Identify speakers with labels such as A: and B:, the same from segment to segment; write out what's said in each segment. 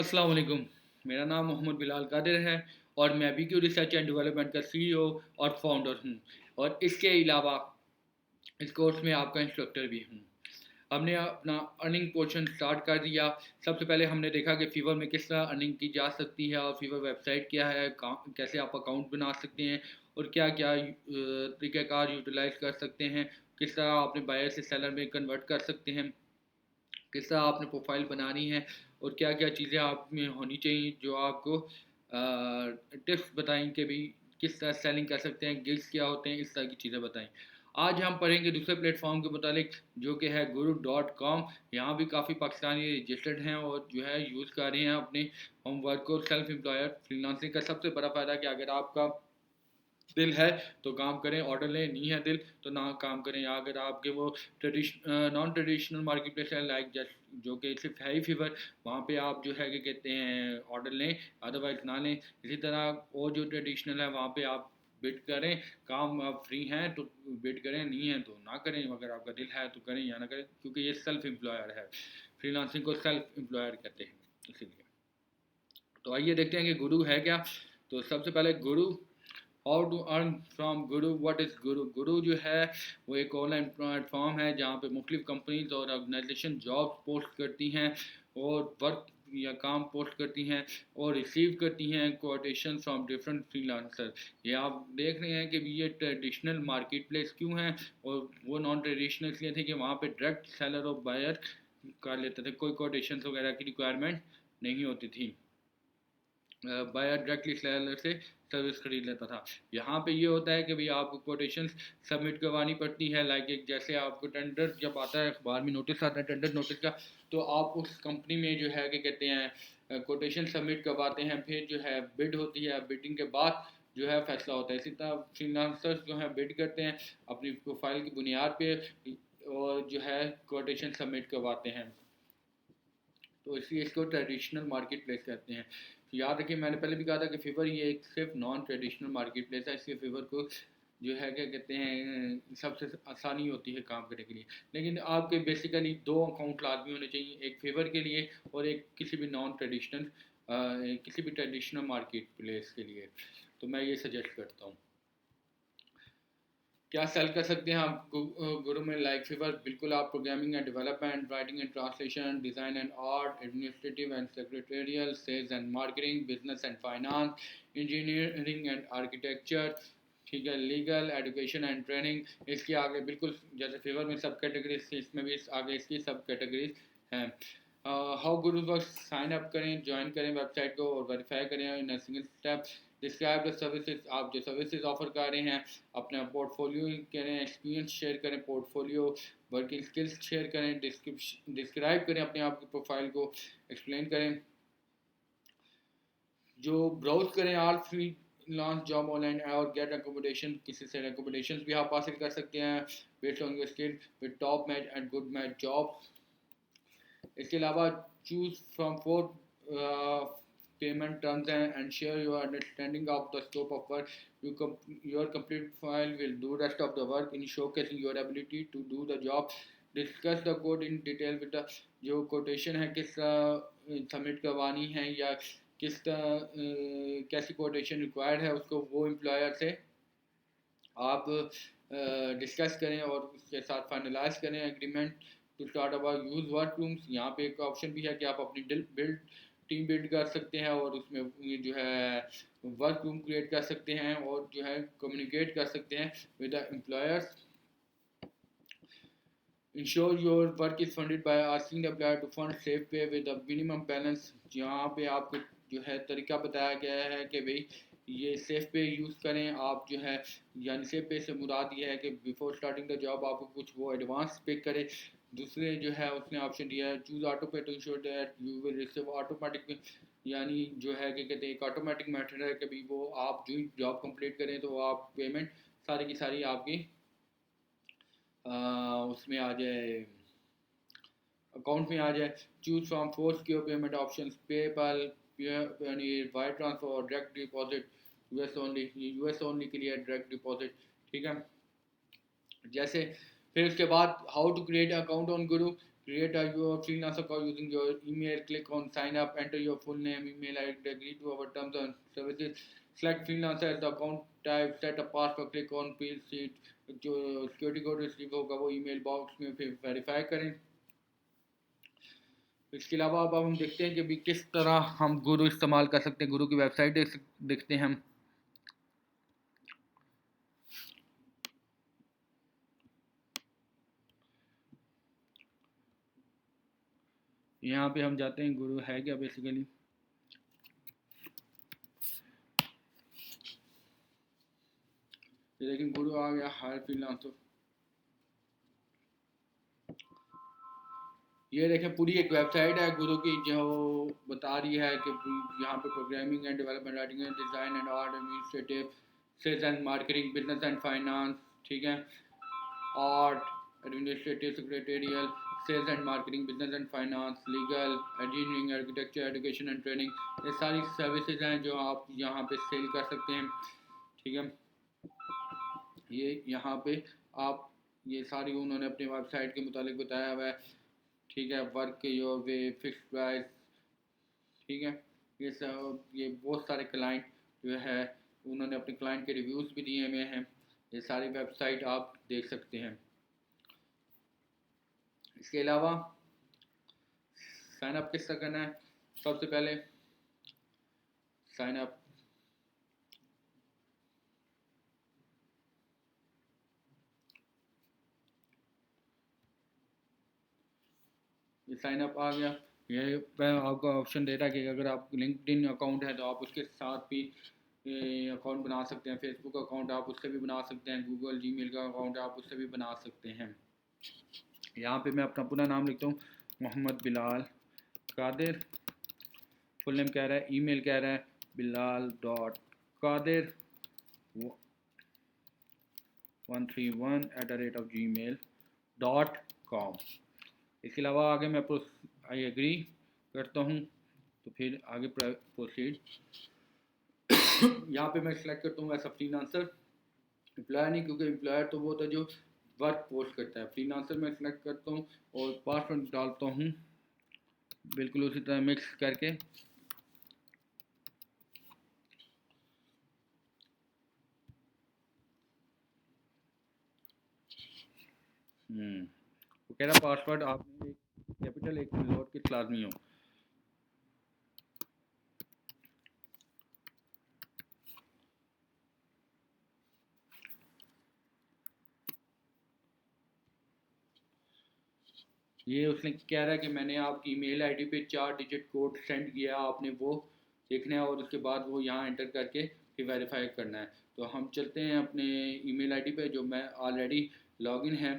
A: अस्सलाम वालेकुम। मेरा नाम मोहम्मद बिलाल कादिर है और मैं BQ रिसर्च एंड डेवलपमेंट का CEO और फाउंडर हूँ और इसके अलावा इस कोर्स में आपका इंस्ट्रक्टर भी हूँ। हमने अपना अर्निंग पोर्शन स्टार्ट कर दिया। सबसे पहले हमने देखा कि फीवर में किस तरह अर्निंग की जा सकती है और फीवर वेबसाइट क्या है, कैसे आप अकाउंट बना सकते हैं और क्या क्या तरीक़ाकार यूटिलाइज कर सकते हैं, किस तरह आपने बायर से सेलर में कन्वर्ट कर सकते हैं, किस तरह आपने प्रोफाइल बनानी है और क्या क्या चीज़ें आप में होनी चाहिए जो आपको टिप्स बताएं कि भी किस तरह सेलिंग कर सकते हैं, गिग्स क्या होते हैं, इस तरह की चीज़ें बताएं। आज हम पढ़ेंगे दूसरे प्लेटफॉर्म के मुतालिक जो कि है guru.com। यहाँ भी काफ़ी पाकिस्तानी रजिस्टर्ड हैं और जो है यूज़ कर रहे हैं अपने होमवर्क को। सेल्फ एम्प्लॉयर फ्रीलांसिंग का सबसे बड़ा फ़ायदा कि अगर आपका दिल है तो काम करें, ऑर्डर लें, नहीं है दिल तो ना काम करें। या अगर आपके वो नॉन ट्रेडिशनल मार्केट प्लेस है लाइक जो कि सिर्फ है ही फीवर, वहाँ पे आप जो है कि कहते हैं ऑर्डर लें, अदरवाइज ना लें। इसी तरह वो जो ट्रेडिशनल है वहाँ पे आप बिड करें, काम आप फ्री हैं तो बिड करें, नहीं है तो ना करें। अगर आपका दिल है तो करें या ना करें, क्योंकि ये सेल्फ एम्प्लॉयर है, फ्रीलांसिंग को सेल्फ एम्प्लॉयर कहते हैं इसीलिए। तो आइए देखते हैं कि गुरु है क्या। तो सबसे पहले गुरु, how to earn from Guru. What is गुरु? गुरु जो है वो एक ऑनलाइन प्लेटफॉर्म है जहाँ पे मुख्तलिफ कंपनीज और ऑर्गेनाइजेशन जॉब पोस्ट करती हैं और वर्क या काम पोस्ट करती हैं और रिसीव करती हैं कोटेशन फ्रॉम डिफरेंट फ्रीलांसर। ये आप देख रहे हैं कि ये ट्रेडिशनल मार्केट प्लेस क्यों है और वो नॉन ट्रेडिशनल इसलिए थे कि वहाँ पे डायरेक्ट सेलर और बायर कर लेते थे, कोई कोटेशन वगैरह की रिक्वायरमेंट नहीं होती थी। बायर डायरेक्टली सेलर से सर्विस खरीद लेता था। यहाँ पे ये होता है कि भाई आपको कोटेशन सबमिट करवानी पड़ती है। लाइक एक जैसे आपको टेंडर जब आता है, अखबार में नोटिस आता है टेंडर नोटिस का, तो आप उस कंपनी में जो है कि कहते हैं कोटेशन सबमिट करवाते हैं, फिर जो है बिड होती है, बिडिंग के बाद जो है फैसला होता है। इसी तरह फ्रीलांसर्स जो है बिड करते हैं अपनी प्रोफाइल की बुनियाद पे और जो है कोटेशन सबमिट करवाते हैं। तो इसलिए इसको ट्रेडिशनल मार्केट प्लेस कहते हैं। तो याद रखिए, मैंने पहले भी कहा था कि फीवर ये एक सिर्फ नॉन ट्रेडिशनल मार्केट प्लेस है, इसलिए फीवर को जो है क्या कहते हैं सबसे आसानी होती है काम करने के लिए। लेकिन आपके बेसिकली दो अकाउंट लाजमी होने चाहिए, एक फीवर के लिए और एक किसी भी नॉन ट्रेडिशनल किसी भी ट्रेडिशनल मार्केट प्लेस के लिए। तो मैं ये सजेस्ट करता हूँ। क्या सेल कर सकते हैं आप गुरु में? लाइक फीवर बिल्कुल आप programming and development, writing and translation, design and art, administrative and secretarial, sales and marketing, business and finance, engineering and architecture, ठीक है, लीगल, एजुकेशन एंड ट्रेनिंग। इसके आगे बिल्कुल जैसे फीवर में सब कैटेगरीज थी, इसमें भी आगे इसकी सब कैटेगरीज हैं। How Guru work, sign up करें, ज्वाइन करें वेबसाइट को और वेरीफाई करें in a single step. Describe the services, आप जो सर्विसेज ऑफर कर रहे हैं, अपना पोर्टफोलियो करें, एक्सपीरियंस शेयर करें, पोर्टफोलियो वर्किंग स्किल्स शेयर करें, डिस्क्राइब करें अपने आप की प्रोफाइल को, एक्सप्लेन करें। जो ब्राउज करें आल फ्री लॉन्च जॉब ऑनलाइन और गेट अकोमोडेशन, किसी से अकोमोडेशन भी आप हासिल कर सकते हैं based on your skill with top match and good match job. इसके अलावा choose from four payment terms and ensure your understanding of the scope of work. Your complete file will do rest of the work in showcasing your ability to do the job. Discuss the code in detail with the जो quotation है किस submit करवानी है या किस कैसी quotation required है उसको वो एम्प्लॉयर से आप डिस्कस करें और उसके साथ फाइनलाइज करें agreement to start our use work rooms. यहाँ पे एक ऑप्शन भी है कि आप अपनी बिल्ड टीम बिल्ड कर सकते हैं और उसमें जो है वर्क रूम क्रिएट कर सकते हैं और जो है कम्युनिकेट कर सकते हैं with the employers. Ensure your work is funded by asking the employer to fund safe pay with the minimum balance. यहाँ पे आपको जो है तरीका बताया गया है कि भाई ये सेफ पे यूज़ करें आप जो है, यानी सेफ पे से मुराद ये है कि बिफोर स्टार्टिंग द जॉब आपको कुछ वो एडवांस पे करे। दूसरे जो है उसने ऑप्शन दिया है choose auto pay to ensure that you will receive automatic, यानी जो है कि कहते हैं एक ऑटोमेटिक मेथड है कि भाई वो आप जो जॉब कंप्लीट करें तो आप पेमेंट सारी की सारी आपकी उसमें आ जाए, अकाउंट में आ जाए। Choose from four secure payment options, PayPal, wire transfer और डायरेक्ट डिपॉजिट। यूएस ओनली के लिए डायरेक्ट डिपॉजिट, ठीक है। जैसे फिर उसके बाद how to create account on Guru, Create a your freelance account using your email. Click on sign up. Enter your full name, email ID. Agree to our terms and services. Select freelancer as the account type. Set a password. Click on field sheet. जो security code receive होगा वो email box में फिर verify करें। इसके अलावा अब हम देखते हैं कि भी किस तरह हम गुरु इस्तेमाल कर सकते हैं। गुरु की वेबसाइट देखते हैं हम। यहाँ पे हम जाते हैं, गुरु है क्या बेसिकली। लेकिन गुरु आ गया हायर फ्रीलांसर। ये देखें पूरी एक वेबसाइट है गुरु की जो बता रही है कि यहाँ पे programming and development, writing and design and art, administrative, sales and marketing, business and finance, ठीक है, art, administrative, secretarial, sales and marketing, business and finance, legal, engineering, architecture, education and training, ये सारी सर्विसेज हैं जो आप यहाँ पे cell कर सकते हैं, ठीक है। ये यहाँ पे आप ये सारी उन्होंने अपनी वेबसाइट के मुतालिक बताया हुआ है, ठीक है। Work your way, fix price, ठीक है। ये सब ये बहुत सारे क्लाइंट जो है उन्होंने अपने क्लाइंट के रिव्यूज़ भी दिए हुए हैं। ये सारी वेबसाइट आप देख सकते हैं। इसके अलावा साइन अप किस तरह करना है। सबसे पहले साइन अप, ये साइन अप आ गया। ये आपको ऑप्शन दे रहा है कि अगर आप लिंक्डइन अकाउंट है तो आप उसके साथ भी अकाउंट बना सकते हैं। फेसबुक अकाउंट आप उससे भी बना सकते हैं। गूगल जीमेल का अकाउंट आप उससे भी बना सकते हैं। यहाँ पे मैं अपना पूरा नाम लिखता हूँ, मोहम्मद बिलाल कादिर। फुल नेम कह रहा है, ईमेल कह रहा है bilal.qadir131@gmail.com। इसके अलावा आगे मैं आई एग्री करता हूँ तो फिर आगे प्रोसीड। यहाँ पे मैं सिलेक्ट करता हूँ एज अ फ्रीलांसर। एम्प्लॉयर नहीं, क्योंकि एम्प्लॉयर तो वो होता है जो वर्क पोस्ट करता है। फ्रीलांसर मैं सिलेक्ट करता हूँ और पासवर्ड डालता हूँ बिल्कुल उसी तरह मिक्स करके। वो कह रहा पासवर्ड आपने एक कैपिटल एक लोड के लाजमी हो। ये उसने कह रहा है कि मैंने आपकी ईमेल आईडी पे 4 डिजिट कोड सेंड किया, आपने वो देखना है और उसके बाद वो यहाँ एंटर करके फिर वेरीफाई करना है। तो हम चलते हैं अपने ईमेल आईडी पे जो मैं ऑलरेडी लॉगिन है।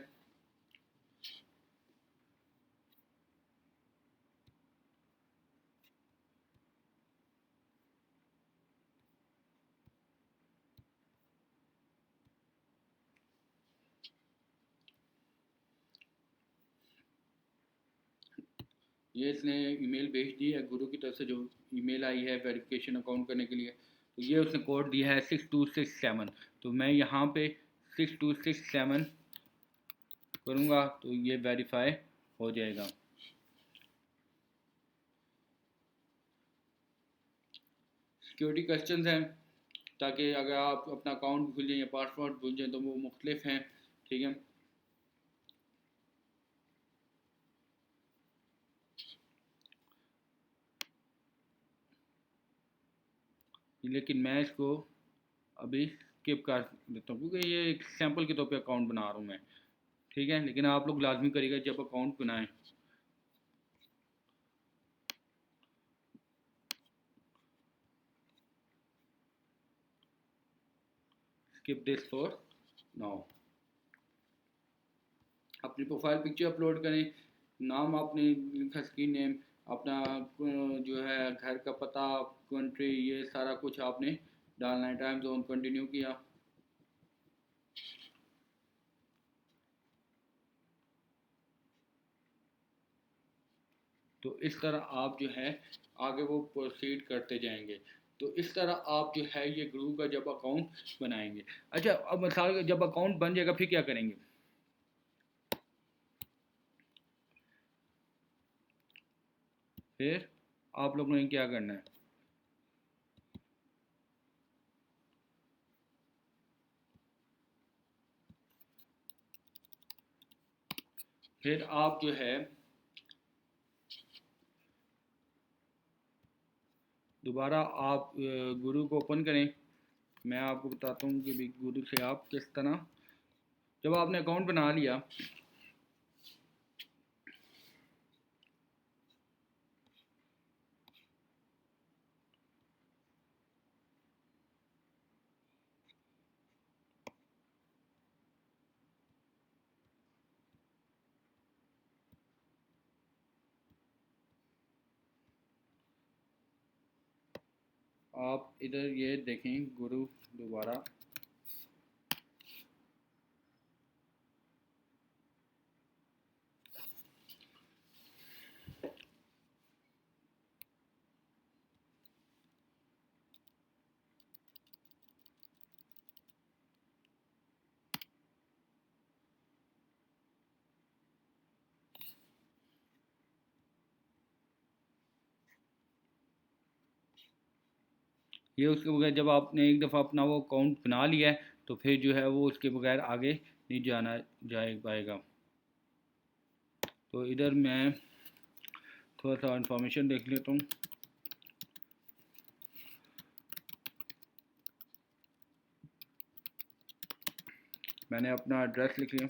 A: ये इसने ईमेल भेज दी है गुरु की तरफ से, जो ईमेल आई है वेरिफिकेशन अकाउंट करने के लिए। तो ये उसने कोड दिया है 6267। तो मैं यहाँ पे 6267 करूँगा तो ये वेरीफाई हो जाएगा। सिक्योरिटी क्वेश्चंस हैं ताकि अगर आप अपना अकाउंट भूल जाएं या पासवर्ड भूल जाएं तो वो मुख्तलिफ हैं, ठीक है। लेकिन मैं इसको अभी स्किप कर देता हूँ क्योंकि ये एक सैम्पल के तौर पे अकाउंट बना रहा हूँ मैं, ठीक है। लेकिन आप लोग लाजमी करिएगा जब अकाउंट बनाएं। Skip this for now. अपनी प्रोफाइल पिक्चर अपलोड करें, नाम आपने लिखा, स्क्रीन नेम, अपना जो है घर का पता, कंट्री, ये सारा कुछ आपने डालना है। टाइम जोन कंटिन्यू किया। तो इस तरह आप जो है आगे वो प्रोसीड करते जाएंगे। तो इस तरह आप जो है ये ग्रुप का जब अकाउंट बनाएंगे। अच्छा, अब मिसाल जब अकाउंट बन जाएगा फिर क्या करेंगे। फिर आप लोगों ने क्या करना है, फिर आप जो है दोबारा आप गुरु को ओपन करें। मैं आपको बताता हूँ कि भी गुरु से आप किस तरह, जब आपने अकाउंट बना लिया आप इधर ये देखें गुरु दोबारा ये उसके बगैर जब आपने एक दफ़ा अपना वो अकाउंट बना लिया है तो फिर जो है वो उसके बगैर आगे नहीं जाना जाए पाएगा। तो इधर मैं थोड़ा सा इंफॉर्मेशन देख लेता हूँ। मैंने अपना एड्रेस लिख लिया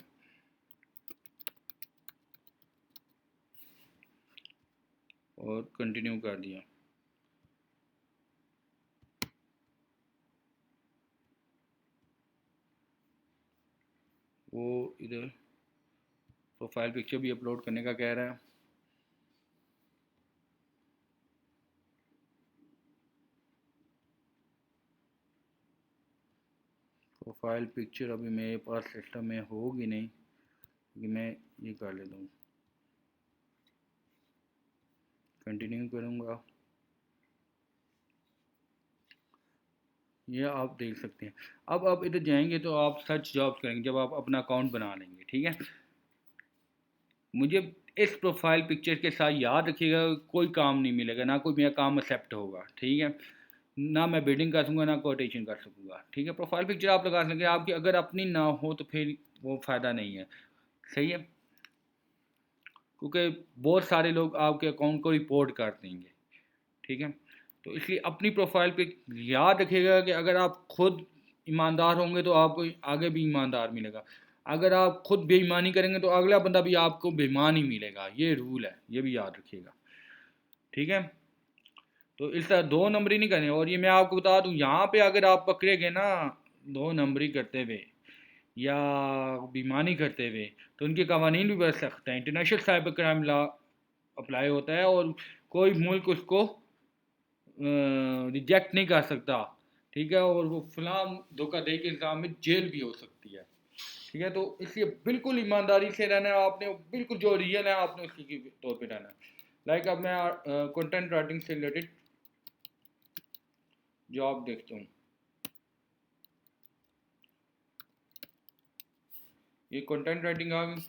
A: और कंटिन्यू कर दिया। वो इधर प्रोफाइल पिक्चर भी अपलोड करने का कह रहा है। प्रोफाइल पिक्चर अभी मेरे पास सिस्टम में होगी नहीं, क्योंकि मैं ये कर लेता हूँ, कंटिन्यू करूँगा। ये आप देख सकते हैं। अब आप इधर जाएंगे तो आप सर्च जॉब करेंगे जब आप अपना अकाउंट बना लेंगे, ठीक है। मुझे इस प्रोफाइल पिक्चर के साथ याद रखिएगा, कोई काम नहीं मिलेगा, ना कोई मेरा काम एक्सेप्ट होगा, ठीक है, ना मैं बिल्डिंग कर सकूँगा ना कोटेशन कर सकूँगा, ठीक है। प्रोफाइल पिक्चर आप लगा सकेंगे, आपकी अगर अपनी ना हो तो फिर वो फ़ायदा नहीं है, सही है, क्योंकि बहुत सारे लोग आपके अकाउंट को रिपोर्ट कर देंगे, ठीक है। तो इसलिए अपनी प्रोफाइल पे याद रखिएगा कि अगर आप खुद ईमानदार होंगे तो आपको आगे भी ईमानदार मिलेगा, अगर आप खुद बेईमानी करेंगे तो अगला बंदा भी आपको बेईमान ही मिलेगा, ये रूल है, ये भी याद रखिएगा, ठीक है। तो इस तरह दो नंबरी नहीं करनी। और ये मैं आपको बता दूं, यहाँ पे अगर आप पकड़ेंगे ना दो नंबरी करते हुए या बेईमानी करते हुए तो उनके कवानीन भी बढ़ सकते हैं। International cyber crime law apply होता है और कोई मुल्क उसको रिजेक्ट नहीं कर सकता, ठीक है, और वो फलां धोखाधड़ी के इल्ज़ाम में जेल भी हो सकती है, ठीक है। तो इसलिए बिल्कुल ईमानदारी से रहना है आपने, बिल्कुल जो रियल है आपने उसके तौर पे रहना है। लाइक अब मैं कंटेंट राइटिंग से रिलेटेड जॉब देखता हूँ। ये कंटेंट राइटिंग आ गई,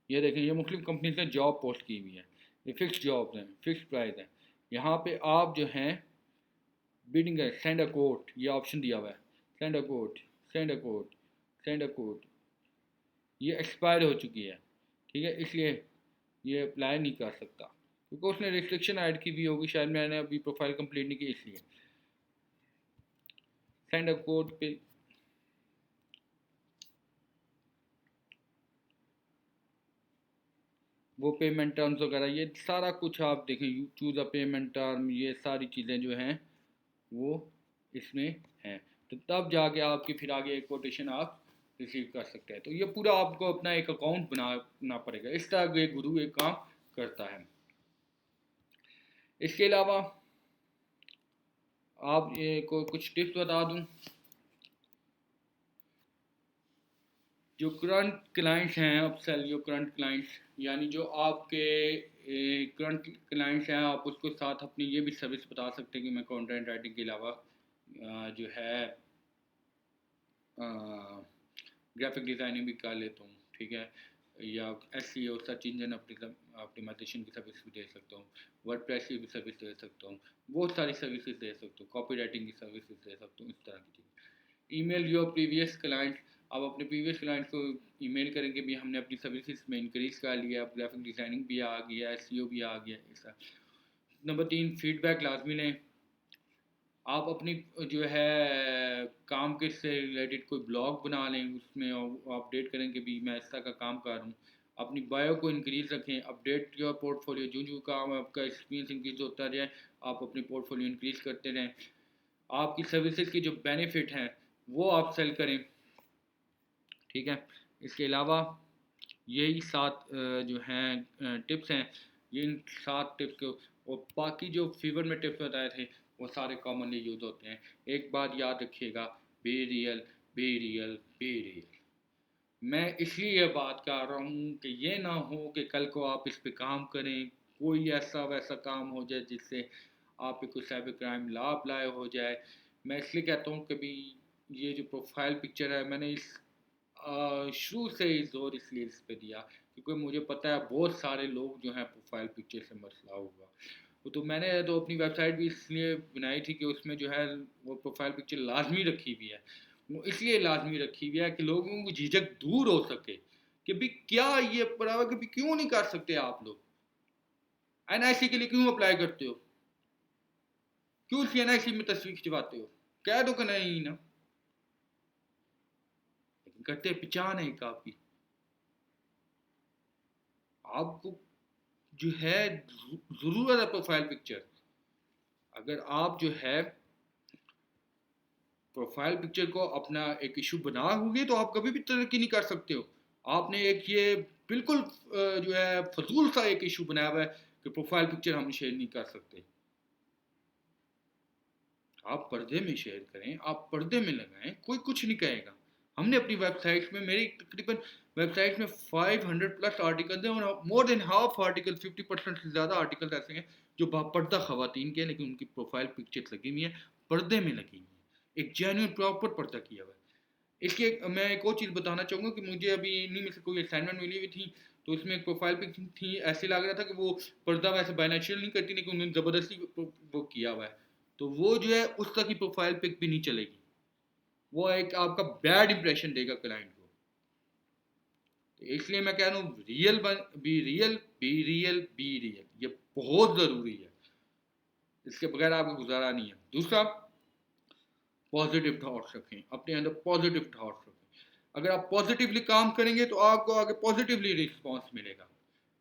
A: ये देखिए ये मुख्तलिफ कंपनीज ने जॉब पोस्ट की हुई है, ये फिक्स जॉब्स हैं, फिक्स प्राइस है। यहाँ पे आप जो हैं बिडिंग है, सेंड अ कोट, ये ऑप्शन दिया हुआ है, send a quote, send a quote, send a quote, ये एक्सपायर हो चुकी है, ठीक है, इसलिए ये अप्लाई नहीं कर सकता, क्योंकि उसने रिस्ट्रिक्शन ऐड की हुई होगी, शायद मैंने अभी प्रोफाइल कंप्लीट नहीं की इसलिए। सेंड अ कोट पे वो पेमेंट टर्म्स वगैरह ये सारा कुछ आप देखें, you choose a payment term, ये सारी चीज़ें जो हैं वो इसमें हैं। तो तब जाके आपकी फिर आगे एक कोटेशन आप रिसीव कर सकते हैं। तो ये पूरा आपको अपना एक अकाउंट बनाना पड़ेगा, इस तरह ये गुरु एक काम करता है। इसके अलावा आप ये को कुछ टिप्स बता दूं। जो करंट क्लाइंट्स हैं, अपसेल जो करंट क्लाइंट्स, यानी जो आपके करंट क्लाइंट्स हैं, आप उसको साथ अपनी ये भी सर्विस बता सकते हैं कि मैं कंटेंट राइटिंग के अलावा जो है ग्राफिक डिज़ाइनिंग भी कर लेता हूँ, ठीक है, या SEO सर्च इंजन ऑप्टिमाइजेशन की सर्विस भी दे सकता हूँ, वर्डप्रेस की भी सर्विस दे सकता हूँ, बहुत सारी सर्विसेज दे सकता हूँ, कॉपी राइटिंग की सर्विसेज दे सकता हूँ, इस तरह की चीज़। ईमेल योर प्रीवियस क्लाइंट, आप अपने प्रीवियस क्लाइंट को ईमेल करेंगे भी हमने अपनी सर्विसेज में इंक्रीज़ कर लिया, ग्राफिक डिज़ाइनिंग भी आ गया, SEO भी आ गया, ऐसा। नंबर 3, फीडबैक लाजमी लें। आप अपनी जो है काम के से रिलेटेड कोई ब्लॉग बना लें, उसमें अपडेट करें कि भी मैं इस तरह का काम कर रहा हूँ। अपनी बायो को इंक्रीज़ रखें, अपडेट योर पोर्टफोलियो, जो जो काम आपका एक्सपीरियंस इंक्रीज़ होता जाए आप अपनी पोर्टफोलियो इंक्रीज़ करते रहें। आपकी सर्विसेज की जो बेनिफिट हैं वो आप सेल करें, ठीक है। इसके अलावा यही 7 जो हैं टिप्स हैं, इन 7 टिप्स को, और बाकी जो फीवर में टिप्स बताए थे वो सारे कॉमनली यूज़ होते हैं। एक बात याद रखिएगा, be real, be real, be real. मैं इसलिए ये बात कर रहा हूँ कि ये ना हो कि कल को आप इस पे काम करें, कोई ऐसा वैसा काम हो जाए जिससे आप पे कोई साइबर क्राइम ला अप्लाई हो जाए। मैं इसलिए कहता हूँ कि भी ये जो प्रोफाइल पिक्चर है, मैंने इस शुरू से ही जोर इसलिए इस पे दिया क्योंकि मुझे पता है बहुत सारे लोग जो हैं प्रोफाइल पिक्चर से मसला हुआ। तो मैंने तो अपनी वेबसाइट भी इसलिए बनाई थी कि उसमें जो है वो प्रोफाइल पिक्चर लाजमी रखी हुई है। वो इसलिए लाजमी रखी हुई है कि लोगों की झिझक दूर हो सके कि भी क्या ये पड़ा हुआ कि भी क्यों नहीं कर सकते आप लोग, NIC के लिए क्यों अप्लाई करते हो, क्यों CNIC में तस्वीर खिंचवाते हो, कह दो कि नहीं ना, लेकिन करते पहचान है काफ़ी। आपको जो है ज़रूरत है प्रोफाइल पिक्चर। अगर आप जो है प्रोफाइल पिक्चर को अपना एक इशू बना होगे तो आप कभी भी तरक्की नहीं कर सकते हो। आपने एक ये बिल्कुल जो है फजूल सा एक इशू बनाया हुआ है कि प्रोफाइल पिक्चर हम शेयर नहीं कर सकते। आप पर्दे में शेयर करें, आप पर्दे में लगाएं, कोई कुछ नहीं कहेगा। हमने अपनी वेबसाइट में, मेरी तकरीबन वेबसाइट में 500 प्लस आर्टिकल हैं और मोर देन हाफ आर्टिकल, 50% से ज़्यादा आर्टिकल ऐसे हैं जो बापर्दा खवातीन के हैं, लेकिन उनकी प्रोफाइल पिक्चर्स लगी हुई हैं, पर्दे में लगी हुई हैं, एक जेन्युइन प्रॉपर पर्दा किया हुआ है। इसलिए मैं एक और चीज़ बताना चाहूँगा कि मुझे अभी इन्हीं में से कोई असाइनमेंट मिली हुई थी, तो उसमें एक प्रोफाइल पिक थी, ऐसे लग रहा था कि वो पर्दा वैसे बाय नेचुरल नहीं करती, लेकिन उन्होंने ज़बरदस्ती वो किया हुआ है, तो वो जो है उस तरह की प्रोफाइल पिक भी नहीं चलेगी। वो एक आपका बैड इंप्रेशन देगा क्लाइंट को। तो इसलिए मैं कह रहा हूँ real be real, be real, be real, ये बहुत ज़रूरी है, इसके बगैर आपको गुजारा नहीं है। दूसरा, पॉजिटिव थॉट्स रखें, अपने अंदर पॉजिटिव थॉट्स रखें। अगर आप पॉजिटिवली काम करेंगे तो आपको आगे पॉजिटिवली रिस्पॉन्स मिलेगा,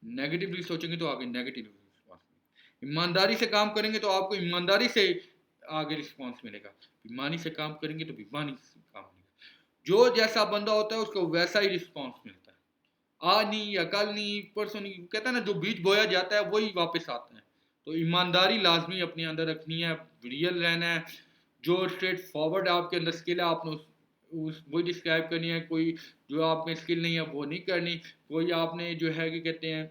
A: नेगेटिवली सोचेंगे तो आगे नेगेटिव रिस्पॉन्स मिलेगा। ईमानदारी से काम करेंगे तो आपको ईमानदारी से आगे रिस्पॉन्स मिलेगा, बेईमानी से काम करेंगे तो बेईमानी से काम मिलेगा। जो जैसा बंदा होता है उसको वैसा ही रिस्पॉन्स मिलता है, आज नहीं या कल नहीं परसों नहीं, कहता है ना जो बीज बोया जाता है वही वापस आता है। तो ईमानदारी लाजमी अपने अंदर रखनी है, रियल रहना है, जो स्ट्रेट फॉरवर्ड आपके अंदर स्किल है आपने उस वही डिस्क्राइब करनी है। कोई जो आप में स्किल नहीं है वो नहीं करनी, कोई आपने जो है कि कहते हैं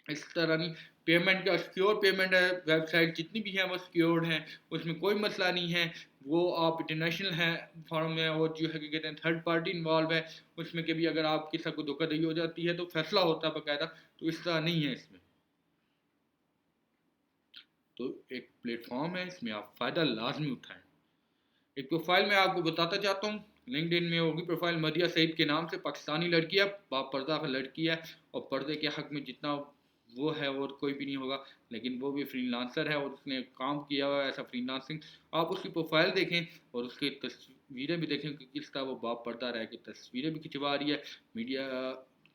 A: इस तरह नहीं। पेमेंट का सिक्योर पेमेंट है, वेबसाइट जितनी भी हैं वो सिक्योर्ड हैं, उसमें कोई मसला नहीं है। वो आप इंटरनेशनल है फॉर्म में, और जो है कि कहते हैं थर्ड पार्टी इन्वॉल्व है उसमें, कि भी अगर आपके साथ कोई धोखाधड़ी हो जाती है तो फैसला होता है बाकायदा, तो इस तरह नहीं है इसमें। तो एक प्लेटफॉर्म है, इसमें आप फ़ायदा लाजमी उठाएं। एक प्रोफाइल मैं आपको बताता चाहता हूँ, लिंक्डइन में होगी प्रोफाइल, मदिया सईद के नाम से, पाकिस्तानी लड़की है, बापर्दा लड़की है, और पर्दे के हक में जितना वो है और कोई भी नहीं होगा, लेकिन वो भी फ्रीलांसर है और उसने काम किया हुआ है ऐसा फ्रीलांसिंग। आप उसकी प्रोफाइल देखें और उसकी तस्वीरें भी देखें कि किस तरह वो बापर्दा रह के तस्वीरें भी खिंचवा रही है, मीडिया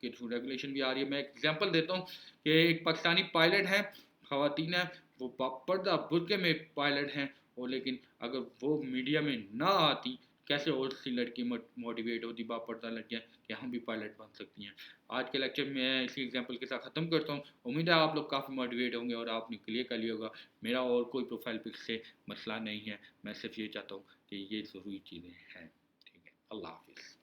A: के थ्रू रेगुलेशन भी आ रही है। मैं एक एग्जाम्पल देता हूँ कि एक पाकिस्तानी पायलट है, खवातीन है, वो बापर्दा बुरके में पायलट हैं, और लेकिन अगर वो मीडिया में ना आती, कैसे और सी लड़की मोटिवेट होती बापर्दा लड़कियाँ कि हम भी पायलट बन सकती हैं। आज के लेक्चर में इसी एग्जांपल के साथ ख़त्म करता हूँ। उम्मीद है आप लोग काफ़ी मोटिवेट होंगे और आपने क्लियर कर लिया होगा। मेरा और कोई प्रोफाइल पिक से मसला नहीं है, मैं सिर्फ ये चाहता हूँ कि ये ज़रूरी चीज़ें हैं। ठीक है, अल्लाह हाफिज़।